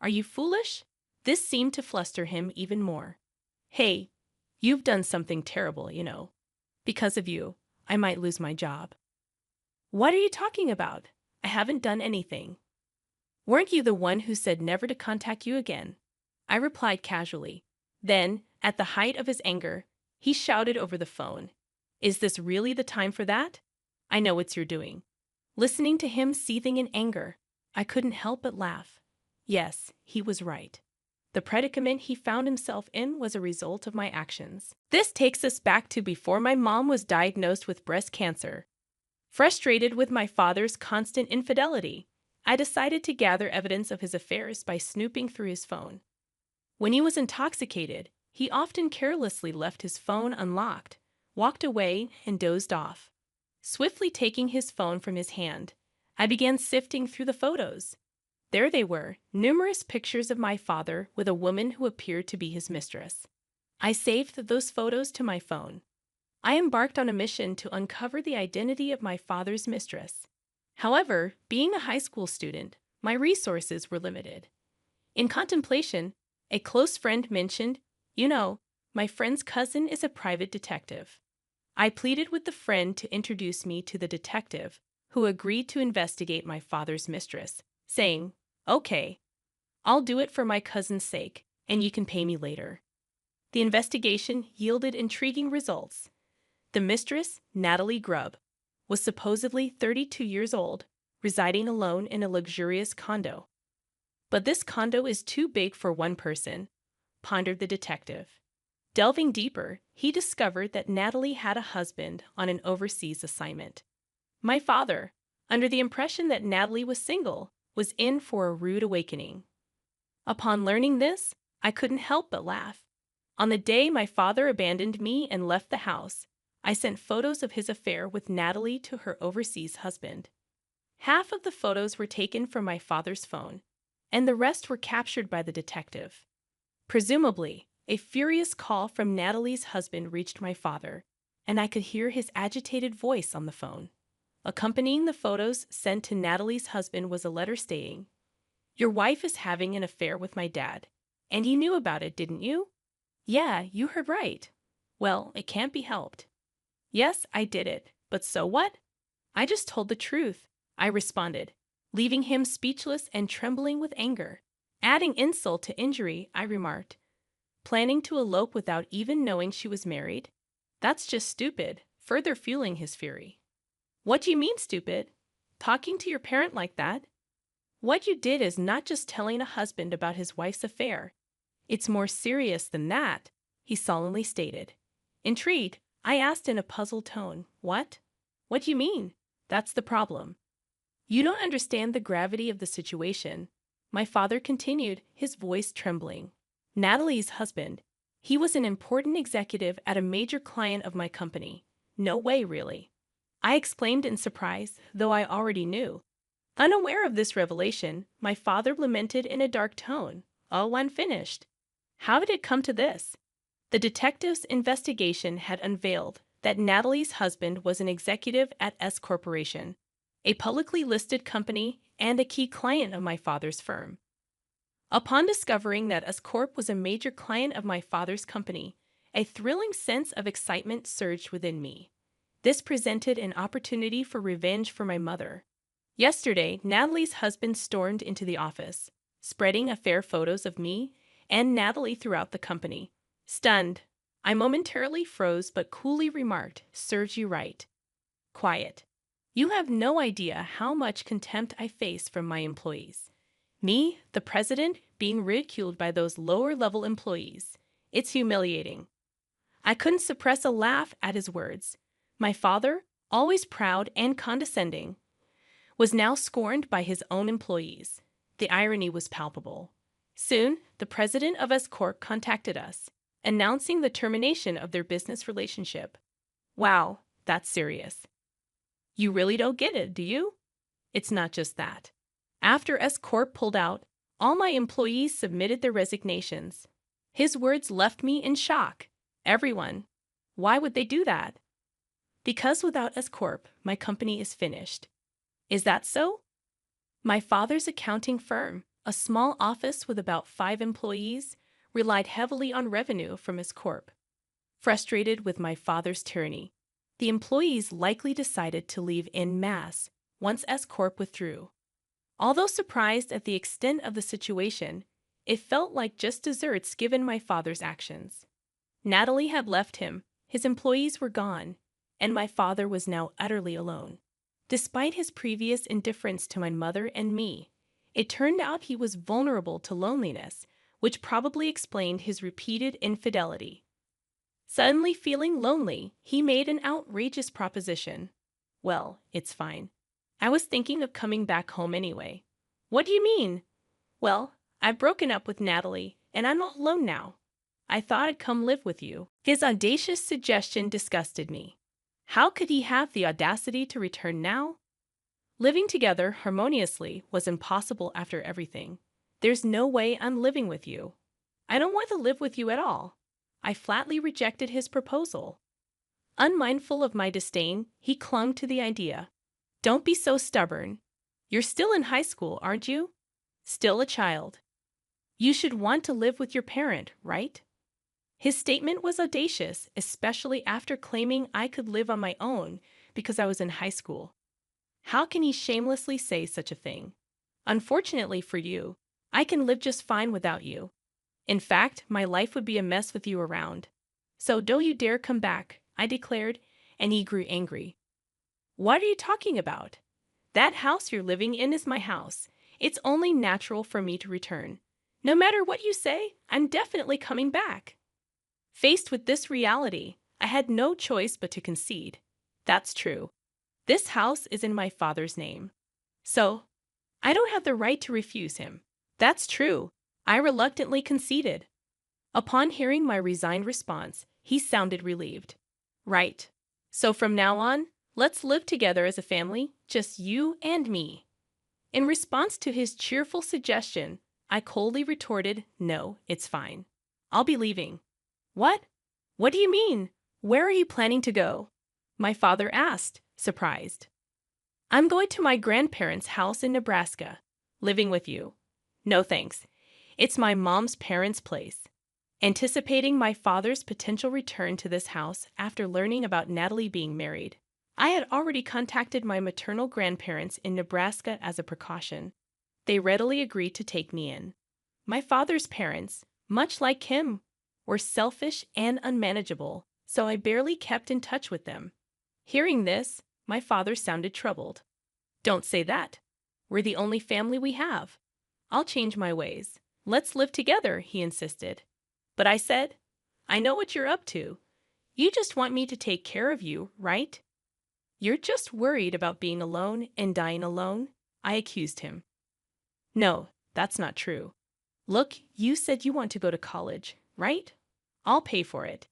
Are you foolish?" This seemed to fluster him even more. "Hey, you've done something terrible, you know. Because of you, I might lose my job." "What are you talking about? I haven't done anything." "Weren't you the one who said never to contact you again?" I replied casually. Then, at the height of his anger, he shouted over the phone, "Is this really the time for that? I know what you're doing." Listening to him seething in anger, I couldn't help but laugh. Yes, he was right. The predicament he found himself in was a result of my actions. This takes us back to before my mom was diagnosed with breast cancer. Frustrated with my father's constant infidelity, I decided to gather evidence of his affairs by snooping through his phone. When he was intoxicated, he often carelessly left his phone unlocked, walked away, and dozed off. Swiftly taking his phone from his hand, I began sifting through the photos. There they were, numerous pictures of my father with a woman who appeared to be his mistress. I saved those photos to my phone. I embarked on a mission to uncover the identity of my father's mistress. However, being a high school student, my resources were limited. In contemplation, a close friend mentioned, "You know, my friend's cousin is a private detective." I pleaded with the friend to introduce me to the detective, who agreed to investigate my father's mistress, saying, "Okay, I'll do it for my cousin's sake, and you can pay me later." The investigation yielded intriguing results. The mistress, Natalie Grubb, was supposedly 32 years old, residing alone in a luxurious condo. "But this condo is too big for one person," pondered the detective. Delving deeper, he discovered that Natalie had a husband on an overseas assignment. My father, under the impression that Natalie was single, was in for a rude awakening. Upon learning this, I couldn't help but laugh. On the day my father abandoned me and left the house, I sent photos of his affair with Natalie to her overseas husband. Half of the photos were taken from my father's phone, and the rest were captured by the detective. Presumably, a furious call from Natalie's husband reached my father, and I could hear his agitated voice on the phone. Accompanying the photos sent to Natalie's husband was a letter stating, "Your wife is having an affair with my dad, and you knew about it, didn't you?" "Yeah, you heard right." "Well, it can't be helped." "Yes, I did it, but so what?" "I just told the truth," I responded, leaving him speechless and trembling with anger. Adding insult to injury, I remarked, "Planning to elope without even knowing she was married? That's just stupid," further fueling his fury. "What do you mean, stupid? Talking to your parent like that? What you did is not just telling a husband about his wife's affair. It's more serious than that," he solemnly stated. Intrigued, I asked in a puzzled tone, "What? What do you mean?" "That's the problem. You don't understand the gravity of the situation," my father continued, his voice trembling. "Natalie's husband, he was an important executive at a major client of my company. No way, really." I exclaimed in surprise, though I already knew. Unaware of this revelation, my father lamented in a dark tone, "Oh, unfinished. How did it come to this?" The detective's investigation had unveiled that Natalie's husband was an executive at S Corporation, a publicly listed company and a key client of my father's firm. Upon discovering that S Corp was a major client of my father's company, a thrilling sense of excitement surged within me. This presented an opportunity for revenge for my mother. Yesterday, Natalie's husband stormed into the office, spreading affair photos of me and Natalie throughout the company. Stunned, I momentarily froze but coolly remarked, "Serves you right." Quiet. You have no idea how much contempt I face from my employees. Me, the president, being ridiculed by those lower-level employees. It's humiliating. I couldn't suppress a laugh at his words. My father, always proud and condescending, was now scorned by his own employees. The irony was palpable. Soon, the president of S Corp contacted us, announcing the termination of their business relationship. Wow, that's serious. You really don't get it, do you? It's not just that. After S Corp pulled out, all my employees submitted their resignations. His words left me in shock. Everyone. Why would they do that? Because without S Corp, my company is finished. Is that so? My father's accounting firm, a small office with about 5 employees, relied heavily on revenue from S Corp. Frustrated with my father's tyranny, the employees likely decided to leave en masse once S Corp withdrew. Although surprised at the extent of the situation, it felt like just desserts given my father's actions. Natalie had left him, his employees were gone, and my father was now utterly alone. Despite his previous indifference to my mother and me, it turned out he was vulnerable to loneliness, which probably explained his repeated infidelity. Suddenly feeling lonely, he made an outrageous proposition. Well, it's fine. I was thinking of coming back home anyway. What do you mean? Well, I've broken up with Natalie, and I'm not alone now. I thought I'd come live with you. His audacious suggestion disgusted me. How could he have the audacity to return now? Living together harmoniously was impossible after everything. There's no way I'm living with you. I don't want to live with you at all. I flatly rejected his proposal. Unmindful of my disdain, he clung to the idea. Don't be so stubborn. You're still in high school, aren't you? Still a child. You should want to live with your parent, right? His statement was audacious, especially after claiming I could live on my own because I was in high school. How can he shamelessly say such a thing? Unfortunately for you, I can live just fine without you. In fact, my life would be a mess with you around. So don't you dare come back, I declared, and he grew angry. What are you talking about? That house you're living in is my house. It's only natural for me to return. No matter what you say, I'm definitely coming back. Faced with this reality, I had no choice but to concede. That's true. This house is in my father's name. So, I don't have the right to refuse him. That's true. I reluctantly conceded. Upon hearing my resigned response, he sounded relieved. Right. So from now on, let's live together as a family, just you and me. In response to his cheerful suggestion, I coldly retorted, "No, it's fine. I'll be leaving." "What? What do you mean? Where are you planning to go?" my father asked, surprised. "I'm going to my grandparents' house in Nebraska. Living with you." "No thanks. It's my mom's parents' place." Anticipating my father's potential return to this house after learning about Natalie being married, I had already contacted my maternal grandparents in Nebraska as a precaution. They readily agreed to take me in. My father's parents, much like him, were selfish and unmanageable, so I barely kept in touch with them. Hearing this, my father sounded troubled. "Don't say that. We're the only family we have. I'll change my ways. Let's live together," he insisted. But I said, "I know what you're up to. You just want me to take care of you, right?" "You're just worried about being alone and dying alone," I accused him. "No, that's not true. Look, you said you want to go to college, right? I'll pay for it.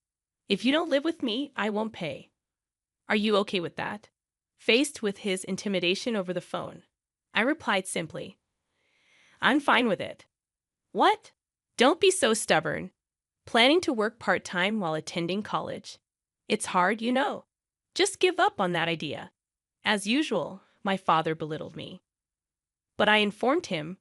If you don't live with me, I won't pay. Are you okay with that?" Faced with his intimidation over the phone, I replied simply, "I'm fine with it." "What? Don't be so stubborn. Planning to work part-time while attending college. It's hard, you know. Just give up on that idea." As usual, my father belittled me. But I informed him,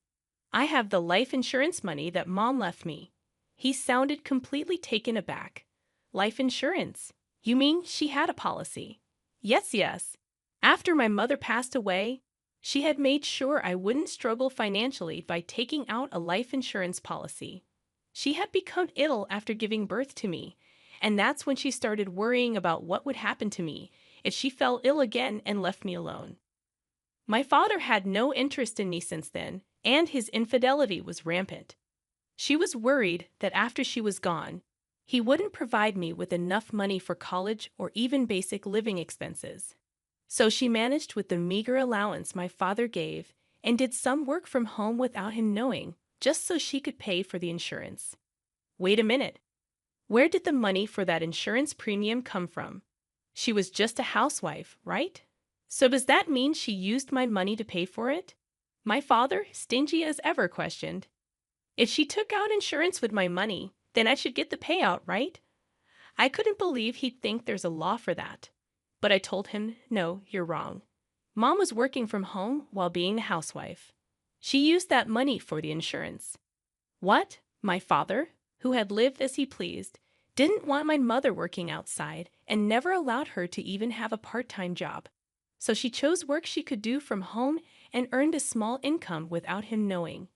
I have the life insurance money that Mom left me. He sounded completely taken aback. Life insurance? You mean she had a policy? Yes, yes. After my mother passed away, she had made sure I wouldn't struggle financially by taking out a life insurance policy. She had become ill after giving birth to me, and that's when she started worrying about what would happen to me if she fell ill again and left me alone. My father had no interest in me since then, and his infidelity was rampant. She was worried that after she was gone, he wouldn't provide me with enough money for college or even basic living expenses. So she managed with the meager allowance my father gave and did some work from home without him knowing, just so she could pay for the insurance. Wait a minute. Where did the money for that insurance premium come from? She was just a housewife, right? So does that mean she used my money to pay for it? My father, stingy as ever, questioned. If she took out insurance with my money, then I should get the payout, right? I couldn't believe he'd think there's a law for that. But I told him, no, you're wrong. Mom was working from home while being a housewife. She used that money for the insurance. What? My father, who had lived as he pleased, didn't want my mother working outside and never allowed her to even have a part-time job. So she chose work she could do from home and earned a small income without him knowing.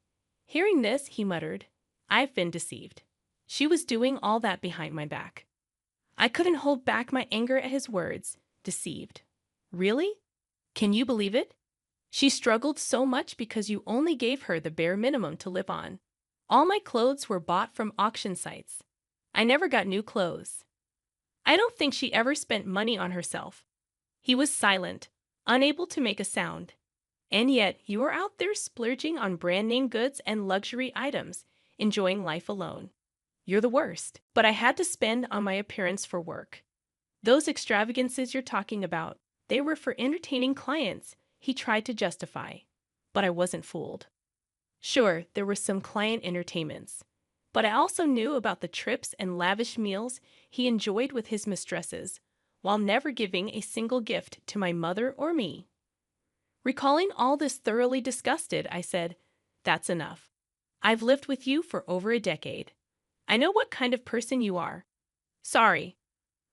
Hearing this, he muttered, I've been deceived. She was doing all that behind my back. I couldn't hold back my anger at his words. Deceived. Really? Can you believe it? She struggled so much because you only gave her the bare minimum to live on. All my clothes were bought from auction sites. I never got new clothes. I don't think she ever spent money on herself. He was silent, unable to make a sound. And yet, you are out there splurging on brand name goods and luxury items, enjoying life alone. You're the worst. But I had to spend on my appearance for work. Those extravagances you're talking about, they were for entertaining clients, he tried to justify. But I wasn't fooled. Sure, there were some client entertainments. But I also knew about the trips and lavish meals he enjoyed with his mistresses, while never giving a single gift to my mother or me. Recalling all this thoroughly disgusted, I said, That's enough. I've lived with you for over a decade. I know what kind of person you are. Sorry.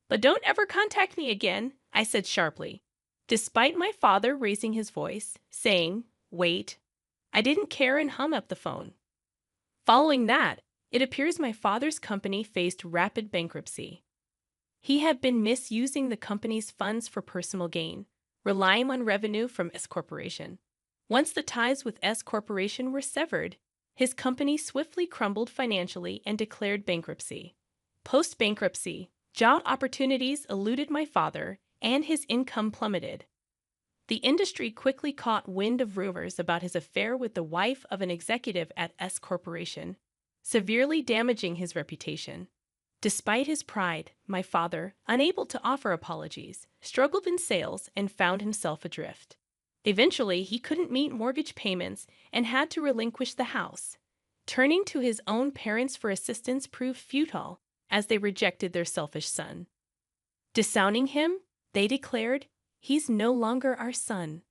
But don't ever contact me again, I said sharply. Despite my father raising his voice, saying, Wait, I didn't care and hung up the phone. Following that, it appears my father's company faced rapid bankruptcy. He had been misusing the company's funds for personal gain, relying on revenue from S Corporation. Once the ties with S Corporation were severed, his company swiftly crumbled financially and declared bankruptcy. Post-bankruptcy, job opportunities eluded my father, and his income plummeted. The industry quickly caught wind of rumors about his affair with the wife of an executive at S Corporation, severely damaging his reputation. Despite his pride, my father, unable to offer apologies, struggled in sales and found himself adrift. Eventually, he couldn't meet mortgage payments and had to relinquish the house. Turning to his own parents for assistance proved futile, as they rejected their selfish son. Disowning him, they declared, He's no longer our son.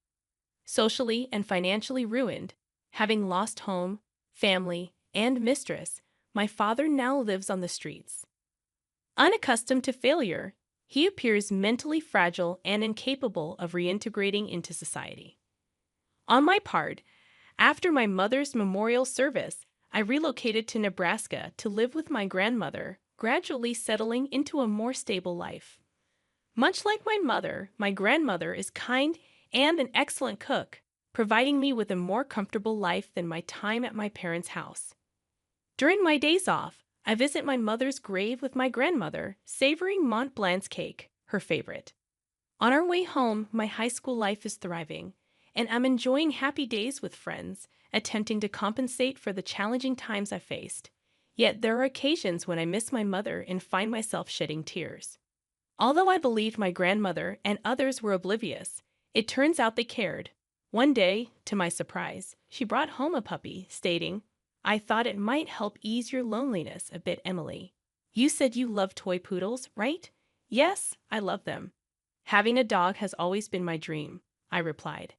Socially and financially ruined, having lost home, family, and mistress, my father now lives on the streets. Unaccustomed to failure, he appears mentally fragile and incapable of reintegrating into society. On my part, after my mother's memorial service, I relocated to Nebraska to live with my grandmother, gradually settling into a more stable life. Much like my mother, my grandmother is kind and an excellent cook, providing me with a more comfortable life than my time at my parents' house. During my days off, I visit my mother's grave with my grandmother, savoring Mont Blanc's cake, her favorite. On our way home, my high school life is thriving, and I'm enjoying happy days with friends, attempting to compensate for the challenging times I faced. Yet there are occasions when I miss my mother and find myself shedding tears. Although I believed my grandmother and others were oblivious, it turns out they cared. One day, to my surprise, she brought home a puppy, stating, I thought it might help ease your loneliness a bit, Emily. You said you love toy poodles, right? Yes, I love them. Having a dog has always been my dream, I replied,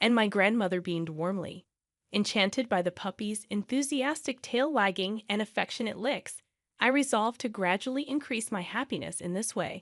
and my grandmother beamed warmly. Enchanted by the puppy's enthusiastic tail wagging and affectionate licks, I resolved to gradually increase my happiness in this way.